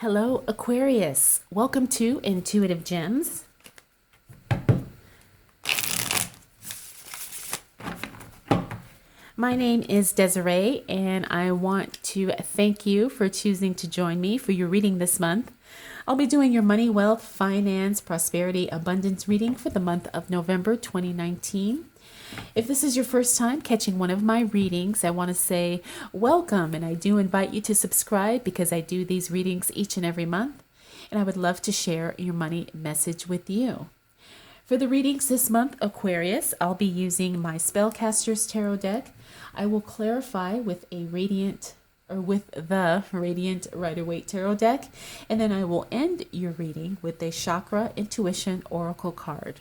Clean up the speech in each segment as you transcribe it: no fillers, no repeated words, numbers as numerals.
Hello, Aquarius. Welcome to Intuitive Gems. My name is Desiree, and I want to thank you for choosing to join me for your reading this month. I'll be doing your money, wealth, finance, prosperity, abundance reading for the month of November 2019. If this is your first time catching one of my readings, I want to say welcome, and I do invite you to subscribe because I do these readings each and every month, and I would love to share your money message with you. For the readings this month, Aquarius, I'll be using my Spellcaster's Tarot deck. I will clarify with the Radiant Rider-Waite Tarot deck, and then I will end your reading with a Chakra Intuition Oracle card.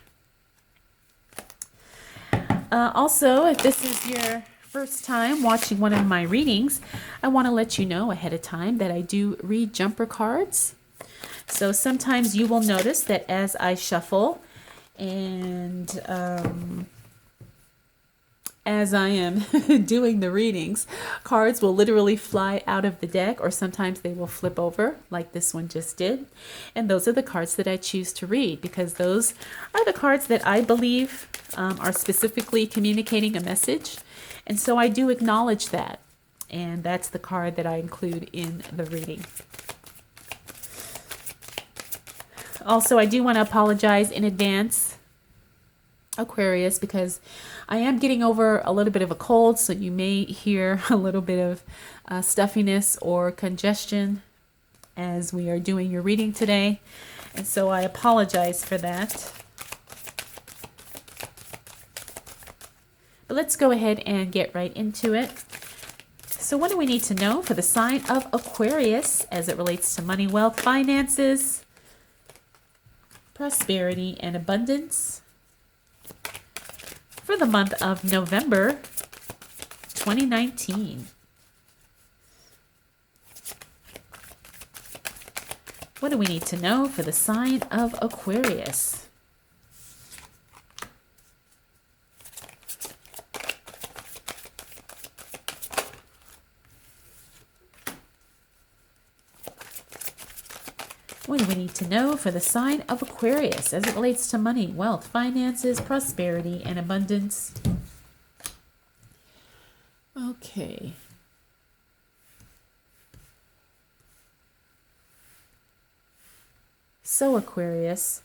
Also, if this is your first time watching one of my readings, I want to let you know ahead of time that I do read jumper cards. So sometimes you will notice that as I shuffle and as I am doing the readings, cards will literally fly out of the deck, or sometimes they will flip over like this one just did. And those are the cards that I choose to read because those are the cards that I believe are specifically communicating a message. And so I do acknowledge that. And that's the card that I include in the reading. Also, I do want to apologize in advance, Aquarius, because I am getting over a little bit of a cold, so you may hear a little bit of stuffiness or congestion as we are doing your reading today. And so I apologize for that. But let's go ahead and get right into it. So what do we need to know for the sign of Aquarius as it relates to money, wealth, finances, prosperity, and abundance for the month of November 2019? What do we need to know for the sign of Aquarius? What do we need to know for the sign of Aquarius as it relates to money, wealth, finances, prosperity, and abundance? Okay. So, Aquarius.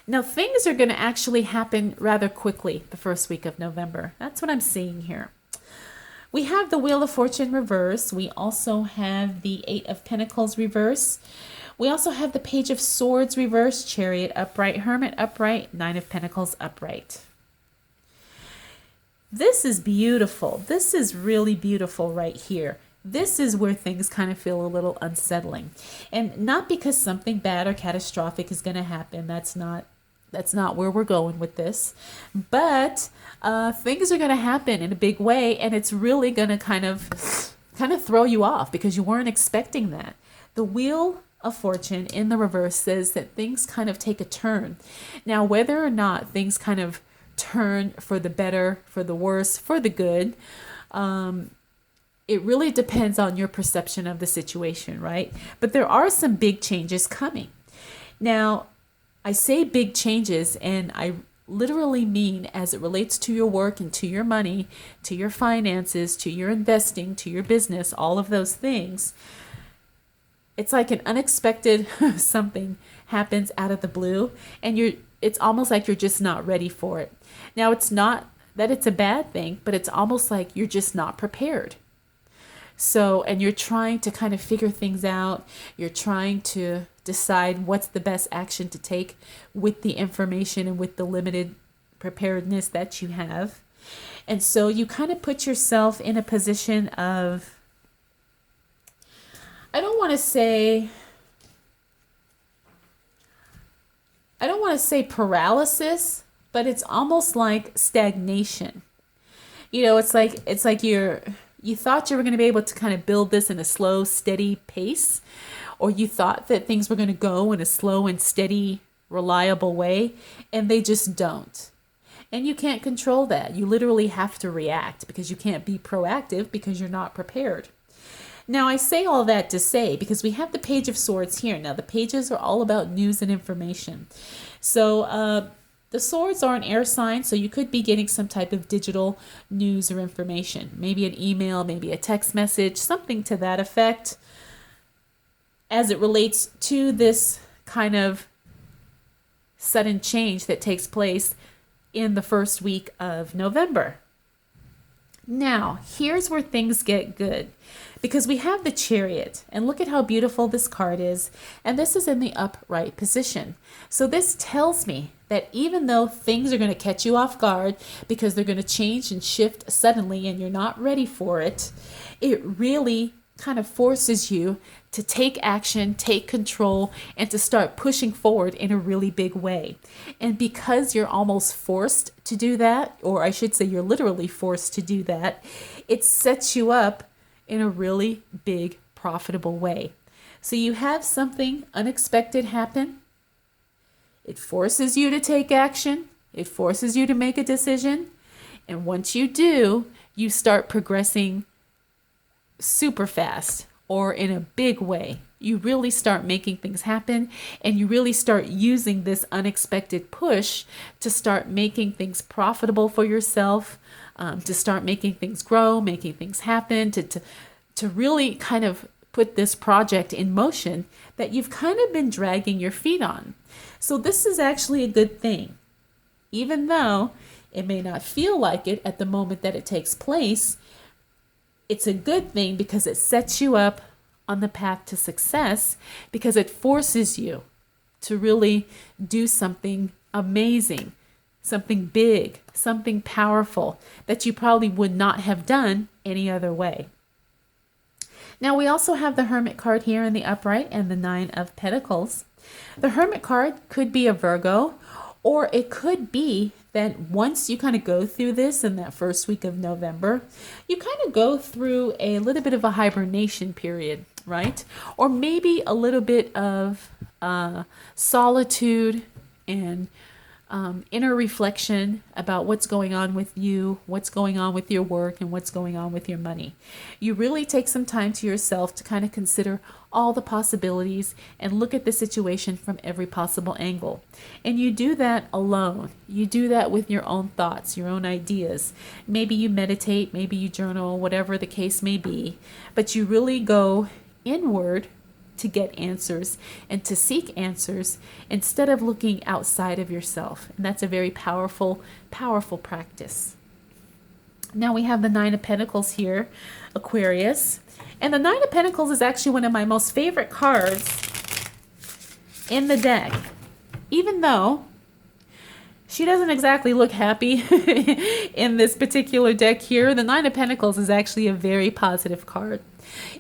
Now, things are going to actually happen rather quickly the first week of November. That's what I'm seeing here. We have the Wheel of Fortune reverse. We also have the Eight of Pentacles reverse. We also have the Page of Swords reverse, Chariot upright, Hermit upright, Nine of Pentacles upright. This is beautiful. This is really beautiful right here. This is where things kind of feel a little unsettling. And not because something bad or catastrophic is going to happen. That's not where we're going with this. But things are going to happen in a big way, and it's really going to kind of throw you off because you weren't expecting that. The Wheel of Fortune in the reverse says that things kind of take a turn. Now, whether or not things kind of turn for the better, for the worse, for the good, it really depends on your perception of the situation, right? But there are some big changes coming. Now, I say big changes, and I literally mean as it relates to your work and to your money, to your finances, to your investing, to your business, all of those things. It's like an unexpected something happens out of the blue, and it's almost like you're just not ready for it. Now, it's not that it's a bad thing, but it's almost like you're just not prepared. So, and you're trying to kind of figure things out. You're trying to decide what's the best action to take with the information and with the limited preparedness that you have. And so you kind of put yourself in a position of, I don't want to say paralysis, but it's almost like stagnation. You know, it's like you thought you were going to be able to kind of build this in a slow, steady pace, or you thought that things were going to go in a slow and steady, reliable way, and they just don't. And you can't control that. You literally have to react because you can't be proactive because you're not prepared. Now, I say all that to say, because we have the Page of Swords here. Now, the pages are all about news and information. So, the swords are an air sign, so you could be getting some type of digital news or information. Maybe an email, maybe a text message, something to that effect, as it relates to this kind of sudden change that takes place in the first week of November. Now, here's where things get good, because we have the Chariot, and look at how beautiful this card is, and this is in the upright position. So this tells me that even though things are going to catch you off guard because they're going to change and shift suddenly and you're not ready for it, it really kind of forces you to take action, take control, and to start pushing forward in a really big way. And because you're almost forced to do that, or I should say you're literally forced to do that, it sets you up in a really big, profitable way. So you have something unexpected happen. It forces you to take action. It forces you to make a decision. And once you do, you start progressing super fast, or in a big way. You really start making things happen, and you really start using this unexpected push to start making things profitable for yourself, to start making things grow, making things happen, to really kind of put this project in motion that you've kind of been dragging your feet on. So this is actually a good thing. Even though it may not feel like it at the moment that it takes place, it's a good thing because it sets you up on the path to success, because it forces you to really do something amazing, something big, something powerful that you probably would not have done any other way. Now, we also have the Hermit card here in the upright and the Nine of Pentacles. The Hermit card could be a Virgo, or it could be that once you kind of go through this in that first week of November, you kind of go through a little bit of a hibernation period, right? Or maybe a little bit of solitude and inner reflection about what's going on with you, what's going on with your work, and what's going on with your money. You really take some time to yourself to kind of consider all the possibilities and look at the situation from every possible angle. And you do that alone. You do that with your own thoughts, your own ideas. Maybe you meditate, maybe you journal, whatever the case may be, but you really go inward to get answers and to seek answers instead of looking outside of yourself. And that's a very powerful, powerful practice. Now we have the Nine of Pentacles here, Aquarius. And the Nine of Pentacles is actually one of my most favorite cards in the deck. Even though she doesn't exactly look happy in this particular deck here, the Nine of Pentacles is actually a very positive card.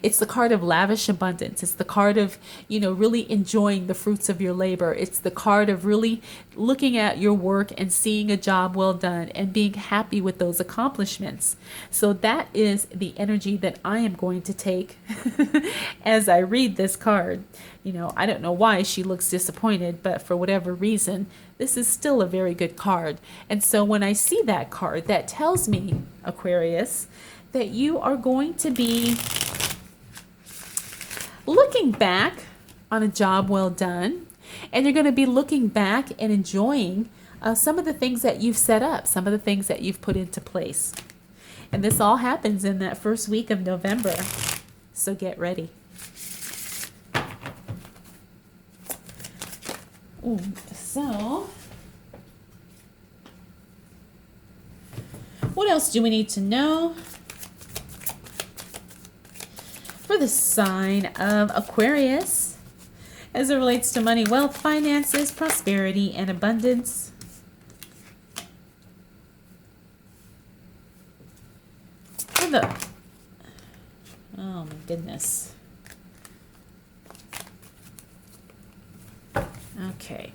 It's the card of lavish abundance. It's the card of, really enjoying the fruits of your labor. It's the card of really looking at your work and seeing a job well done and being happy with those accomplishments. So that is the energy that I am going to take as I read this card. I don't know why she looks disappointed, but for whatever reason, this is still a very good card. And so when I see that card, that tells me, Aquarius, that you are going to be looking back on a job well done, and you're going to be looking back and enjoying some of the things that you've set up, some of the things that you've put into place. And this all happens in that first week of November. So get ready. So what else do we need to know for the sign of Aquarius as it relates to money, wealth, finances, prosperity, and abundance? Oh my goodness. Okay.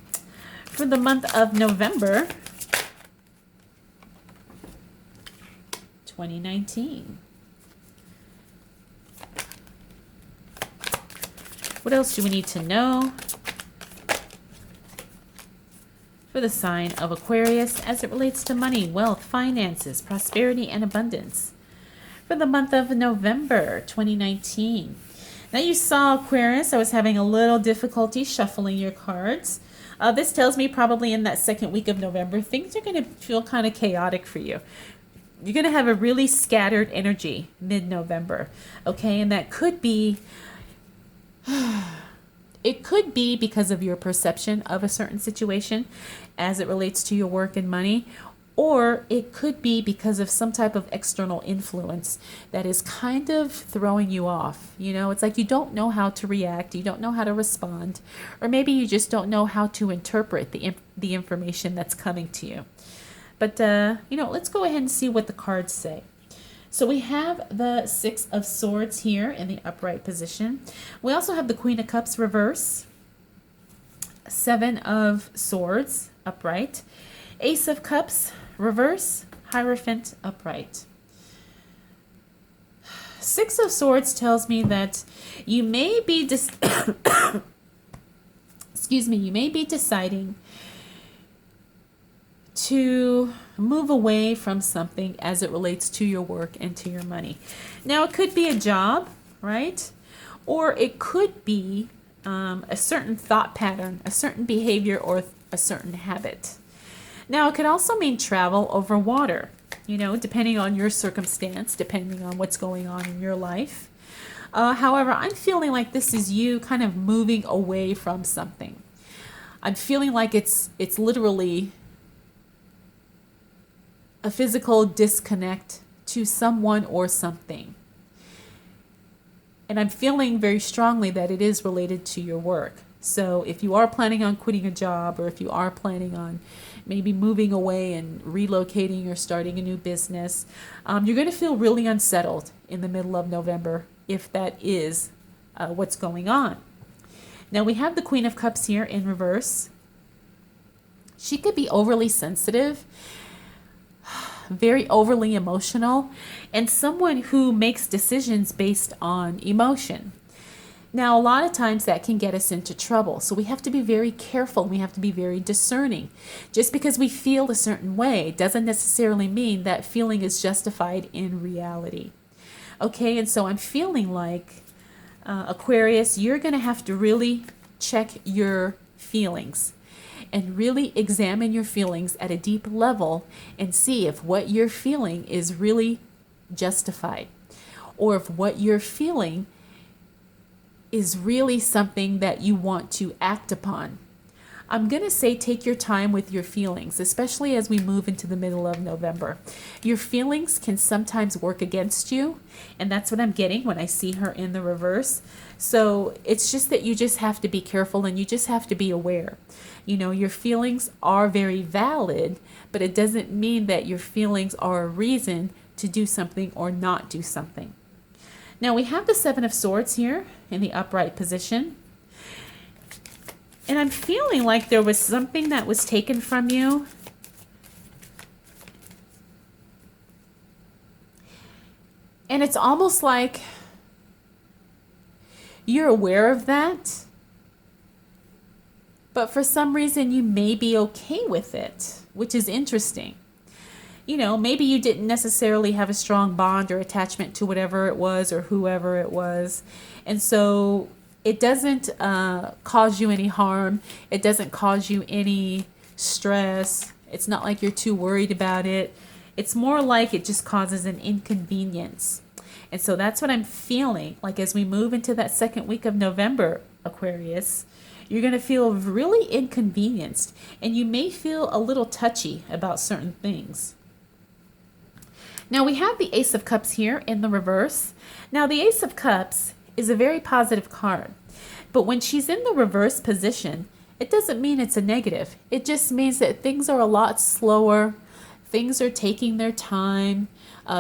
For the month of November 2019. What else do we need to know for the sign of Aquarius as it relates to money, wealth, finances, prosperity, and abundance for the month of November 2019. Now you saw, Aquarius, I was having a little difficulty shuffling your cards. This tells me probably in that second week of November, things are going to feel kind of chaotic for you. You're going to have a really scattered energy mid-November, okay? And that could be, it could be because of your perception of a certain situation as it relates to your work and money, or it could be because of some type of external influence that is kind of throwing you off. You know, it's like you don't know how to react, you don't know how to respond, or maybe you just don't know how to interpret the information that's coming to you. But, let's go ahead and see what the cards say. So we have the Six of Swords here in the upright position. We also have the Queen of Cups reverse, Seven of Swords upright, Ace of Cups reverse, Hierophant upright. Six of Swords tells me that you may be you may be deciding to move away from something as it relates to your work and to your money. Now, it could be a job, right? Or it could be a certain thought pattern, a certain behavior, or a certain habit. Now, it could also mean travel over water, depending on your circumstance, depending on what's going on in your life. However, I'm feeling like this is you kind of moving away from something. I'm feeling like it's literally a physical disconnect to someone or something. And I'm feeling very strongly that it is related to your work. So if you are planning on quitting a job, or if you are planning on maybe moving away and relocating or starting a new business, you're going to feel really unsettled in the middle of November if that is what's going on. Now we have the Queen of Cups here in reverse. She could be overly sensitive, very overly emotional, and someone who makes decisions based on emotion. Now, a lot of times that can get us into trouble. So we have to be very careful. We have to be very discerning. Just because we feel a certain way doesn't necessarily mean that feeling is justified in reality. Okay, and so I'm feeling like, Aquarius, you're going to have to really check your feelings and really examine your feelings at a deep level and see if what you're feeling is really justified, or if what you're feeling is really something that you want to act upon. I'm going to say take your time with your feelings, especially as we move into the middle of November. Your feelings can sometimes work against you, and that's what I'm getting when I see her in the reverse. So it's just that you just have to be careful, and you just have to be aware. Your feelings are very valid, but it doesn't mean that your feelings are a reason to do something or not do something. Now we have the Seven of Swords here in the upright position. And I'm feeling like there was something that was taken from you. And it's almost like you're aware of that, but for some reason you may be okay with it, which is interesting. Maybe you didn't necessarily have a strong bond or attachment to whatever it was or whoever it was. And so it doesn't cause you any harm. It doesn't cause you any stress. It's not like you're too worried about it. It's more like it just causes an inconvenience. And so that's what I'm feeling. Like as we move into that second week of November, Aquarius, you're going to feel really inconvenienced. And you may feel a little touchy about certain things. Now we have the Ace of Cups here in the reverse. Now the Ace of Cups is a very positive card. But when she's in the reverse position, it doesn't mean it's a negative. It just means that things are a lot slower. Things are taking their time.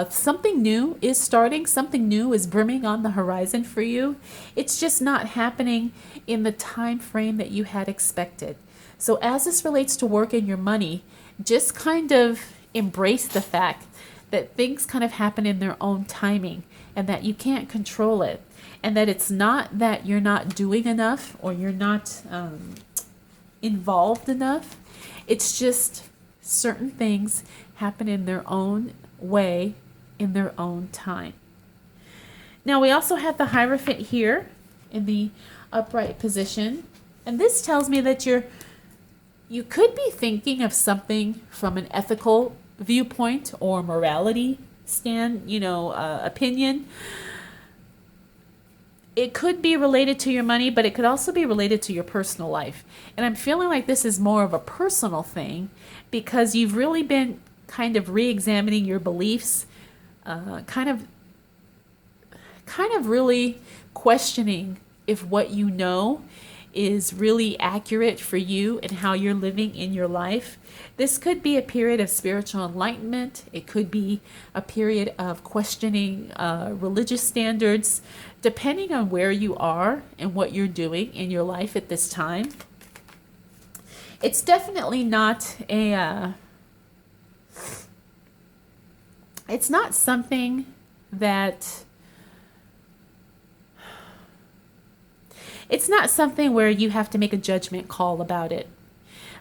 Something new is starting. Something new is brimming on the horizon for you. It's just not happening in the time frame that you had expected. So as this relates to work and your money, just kind of embrace the fact that things kind of happen in their own timing and that you can't control it. And that it's not that you're not doing enough or you're not involved enough. It's just certain things happen in their own way, in their own time. Now we also have the Hierophant here in the upright position. And this tells me that you could be thinking of something from an ethical viewpoint or morality opinion. It could be related to your money, but it could also be related to your personal life. And I'm feeling like this is more of a personal thing because you've really been kind of re-examining your beliefs, kind of really questioning if what you know is really accurate for you and how you're living in your life. This could be a period of spiritual enlightenment. It could be a period of questioning religious standards, depending on where you are and what you're doing in your life at this time. It's definitely not it's not something that it's not something where you have to make a judgment call about it.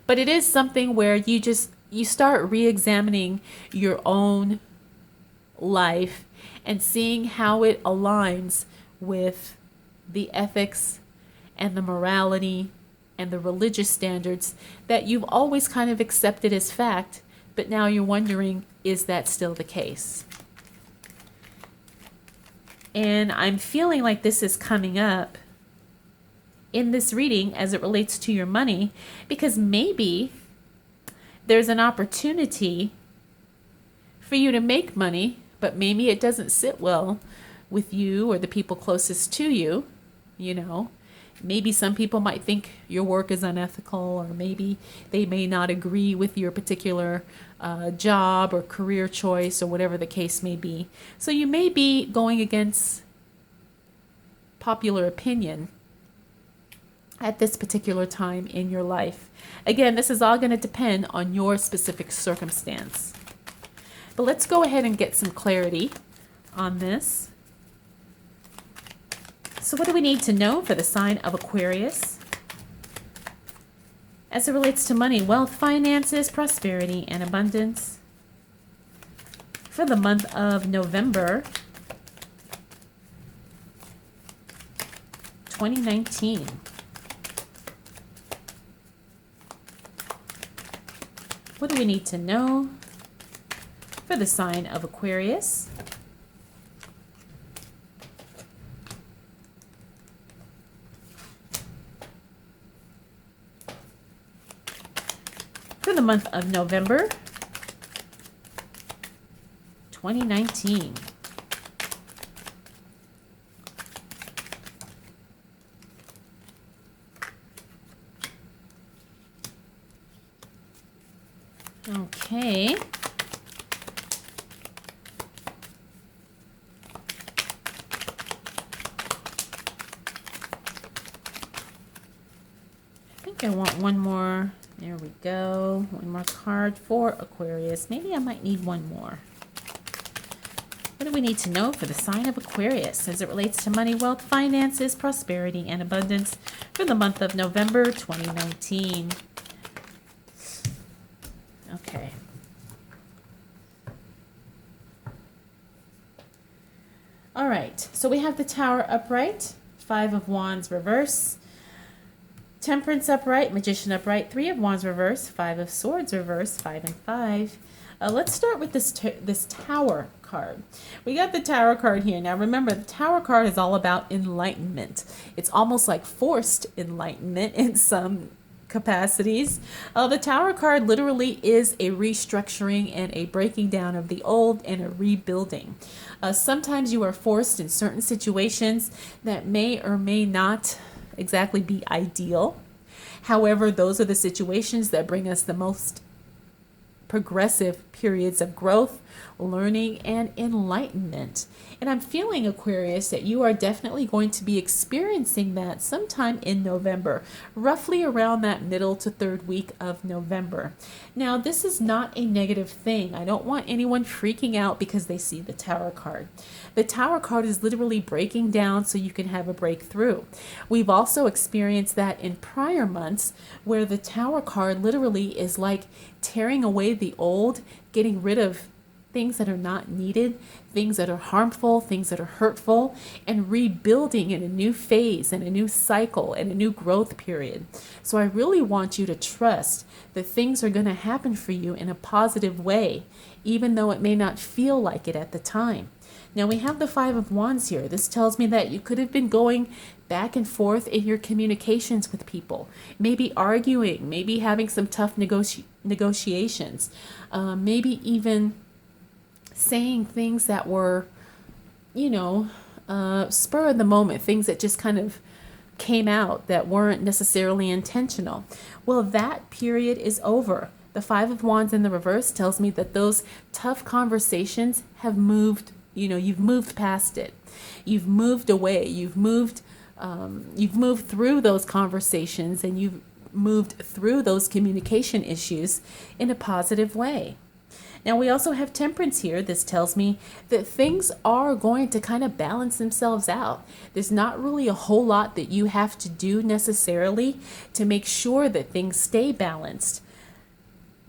But it is something where you start re-examining your own life and seeing how it aligns with the ethics and the morality and the religious standards that you've always kind of accepted as fact, but now you're wondering, is that still the case? And I'm feeling like this is coming up in this reading as it relates to your money, because maybe there's an opportunity for you to make money, but maybe it doesn't sit well with you or the people closest to you. Maybe some people might think your work is unethical, or maybe they may not agree with your particular job or career choice or whatever the case may be. So you may be going against popular opinion at this particular time in your life. Again, this is all going to depend on your specific circumstance. But let's go ahead and get some clarity on this. So what do we need to know for the sign of Aquarius as it relates to money, wealth, finances, prosperity, and abundance for the month of November 2019? What do we need to know for the sign of Aquarius for the month of November 2019? Okay. I think I want one more. There we go. One more card for Aquarius. Maybe I might need one more. What do we need to know for the sign of Aquarius as it relates to money, wealth, finances, prosperity, and abundance for the month of November 2019? Okay. All right. So we have the Tower upright, Five of Wands reverse, Temperance upright, Magician upright, Three of Wands reverse, Five of Swords reverse, 5 and 5. Let's start with this Tower card. We got the Tower card here. Now remember, the Tower card is all about enlightenment. It's almost like forced enlightenment in some capacities. The Tower card literally is a restructuring and a breaking down of the old and a rebuilding. Sometimes you are forced in certain situations that may or may not exactly be ideal. However, those are the situations that bring us the most progressive periods of growth learning, and enlightenment. And I'm feeling, Aquarius, that you are definitely going to be experiencing that sometime in November, roughly around that middle to third week of November. Now, this is not a negative thing. I don't want anyone freaking out because they see the Tower card. The Tower card is literally breaking down so you can have a breakthrough. We've also experienced that in prior months where the Tower card literally is like tearing away the old, getting rid of things that are not needed, things that are harmful, things that are hurtful, and rebuilding in a new phase and a new cycle and a new growth period. So I really want you to trust that things are going to happen for you in a positive way, even though it may not feel like it at the time. Now we have the Five of Wands here. This tells me that you could have been going back and forth in your communications with people, maybe arguing, maybe having some tough negotiations, maybe even saying things that were, spur of the moment, things that just kind of came out that weren't necessarily intentional. Well, that period is over. The Five of Wands in the reverse tells me that those tough conversations have moved. You've moved past it. You've moved away. You've moved through those conversations, and you've moved through those communication issues in a positive way. Now we also have Temperance here. This tells me that things are going to kind of balance themselves out. There's not really a whole lot that you have to do necessarily to make sure that things stay balanced.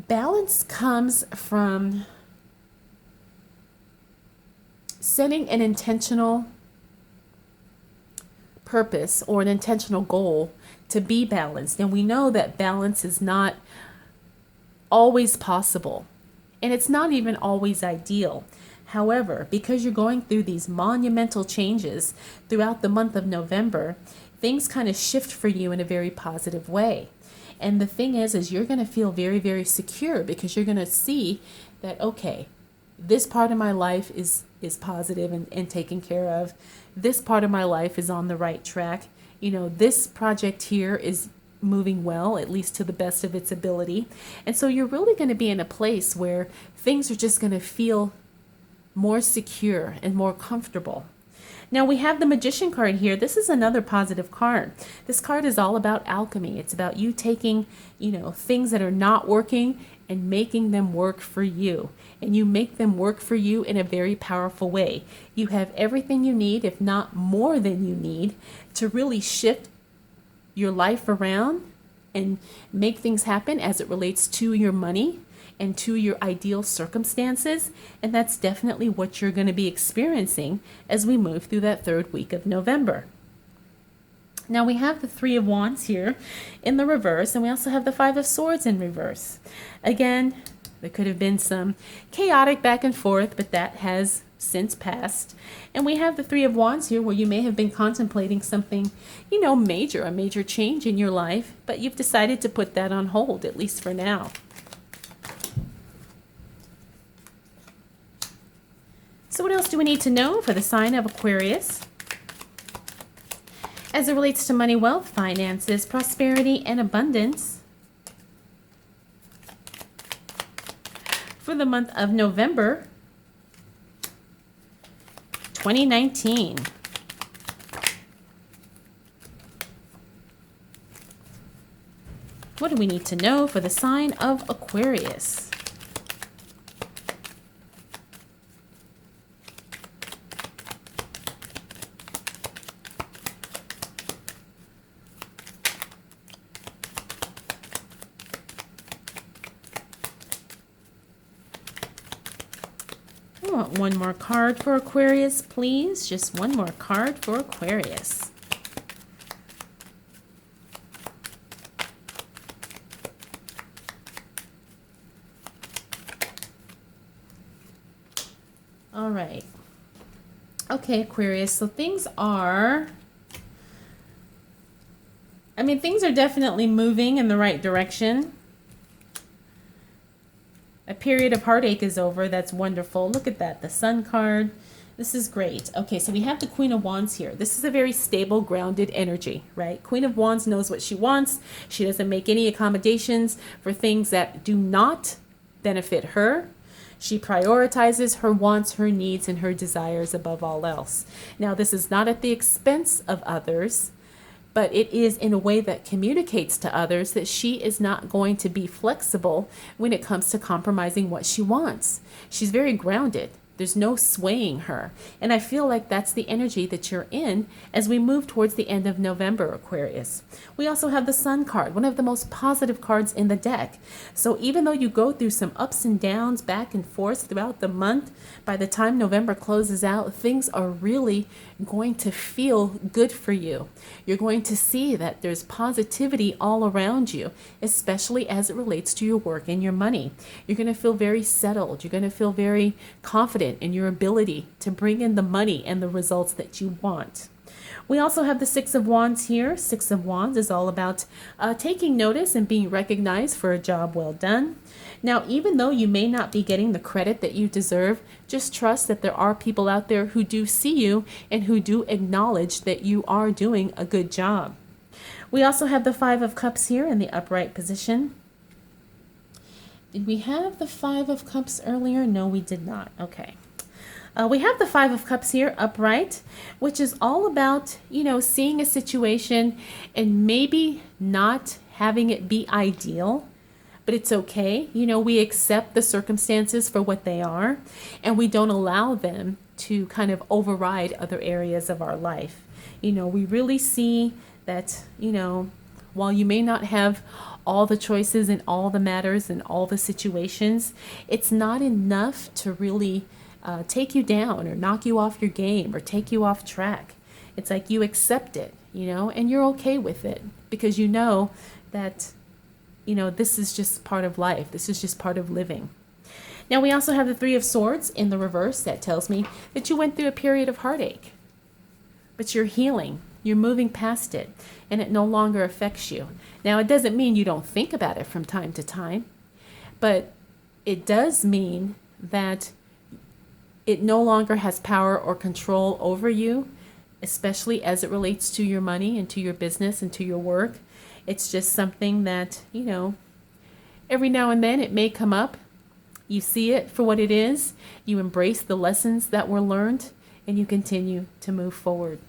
Balance comes from setting an intentional purpose or an intentional goal to be balanced. And we know that balance is not always possible, and it's not even always ideal. However, because you're going through these monumental changes throughout the month of November, things kind of shift for you in a very positive way. And the thing is you're going to feel very, very secure because you're going to see that, okay, this part of my life is positive and taken care of. This part of my life is on the right track. This project here is moving well, at least to the best of its ability. And so you're really going to be in a place where things are just going to feel more secure and more comfortable. Now we have the Magician card here. This is another positive card. This card is all about alchemy. It's about you taking, things that are not working and making them work for you. And you make them work for you in a very powerful way. You have everything you need, if not more than you need, to really shift your life around and make things happen as it relates to your money and to your ideal circumstances. And that's definitely what you're going to be experiencing as we move through that third week of November. Now we have the Three of Wands here in the reverse, and we also have the Five of Swords in reverse. Again, there could have been some chaotic back and forth, but that has since passed. And we have the Three of Wands here where you may have been contemplating something, major, a major change in your life, but you've decided to put that on hold, at least for now. So what else do we need to know for the sign of Aquarius as it relates to money, wealth, finances, prosperity, and abundance for the month of November 2019? What do we need to know for the sign of Aquarius? I want one more card for Aquarius, please. Just one more card for Aquarius. All right. Okay, Aquarius. So things are definitely moving in the right direction. A period of heartache is over. That's wonderful. Look at that. The Sun card. This is great. Okay, so we have the Queen of Wands here. This is a very stable, grounded energy, right? Queen of Wands knows what she wants. She doesn't make any accommodations for things that do not benefit her. She prioritizes her wants, her needs, and her desires above all else. Now, this is not at the expense of others, but it is in a way that communicates to others that she is not going to be flexible when it comes to compromising what she wants. She's very grounded. There's no swaying her. And I feel like that's the energy that you're in as we move towards the end of November, Aquarius. We also have the Sun card, one of the most positive cards in the deck. So even though you go through some ups and downs back and forth throughout the month, by the time November closes out, things are really going to feel good for you. You're going to see that there's positivity all around you, especially as it relates to your work and your money. You're going to feel very settled. You're going to feel very confident in your ability to bring in the money and the results that you want. We also have the Six of Wands here. Six of Wands is all about taking notice and being recognized for a job well done. Now, even though you may not be getting the credit that you deserve, just trust that there are people out there who do see you and who do acknowledge that you are doing a good job. We also have the Five of Cups here in the upright position. Did we have the Five of Cups earlier? No, we did not. Okay. We have the Five of Cups here upright, which is all about, seeing a situation and maybe not having it be ideal, but it's okay. We accept the circumstances for what they are, and we don't allow them to kind of override other areas of our life. We really see that, while you may not have all the choices in all the matters and all the situations, it's not enough to really take you down or knock you off your game or take you off track. It's like you accept it, and you're okay with it because you know that, this is just part of life. This is just part of living. Now, we also have the Three of Swords in the reverse. That tells me that you went through a period of heartache, but you're healing. You're moving past it, and it no longer affects you. Now, it doesn't mean you don't think about it from time to time, but it does mean that it no longer has power or control over you, especially as it relates to your money and to your business and to your work. It's just something that, every now and then it may come up. You see it for what it is. You embrace the lessons that were learned, and you continue to move forward.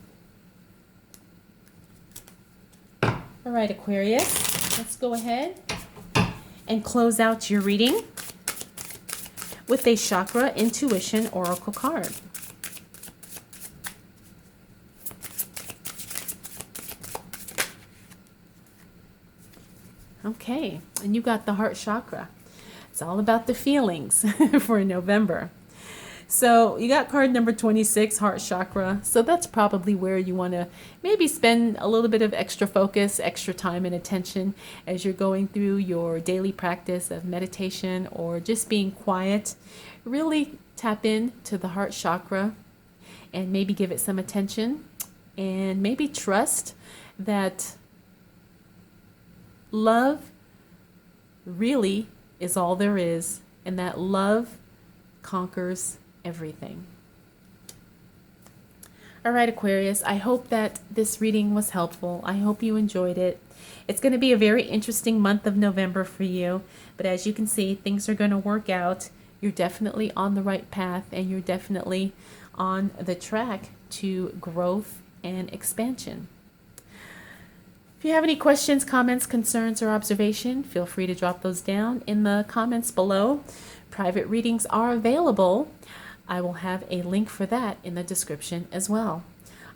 All right, Aquarius, let's go ahead and close out your reading with a Chakra Intuition Oracle card. Okay, and you got the heart chakra. It's all about the feelings for November. So you got card number 26, heart chakra. So that's probably where you want to maybe spend a little bit of extra focus, extra time and attention as you're going through your daily practice of meditation or just being quiet. Really tap in to the heart chakra and maybe give it some attention and maybe trust that love really is all there is, and that love conquers everything. All right, Aquarius, I hope that this reading was helpful. I hope you enjoyed it. It's going to be a very interesting month of November for you, but as you can see, things are going to work out. You're definitely on the right path, and you're definitely on the track to growth and expansion. If you have any questions, comments, concerns, or observation, feel free to drop those down in the comments below. Private readings are available. I will have a link for that in the description as well.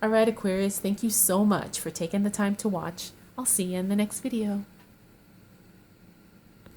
All right, Aquarius, thank you so much for taking the time to watch. I'll see you in the next video.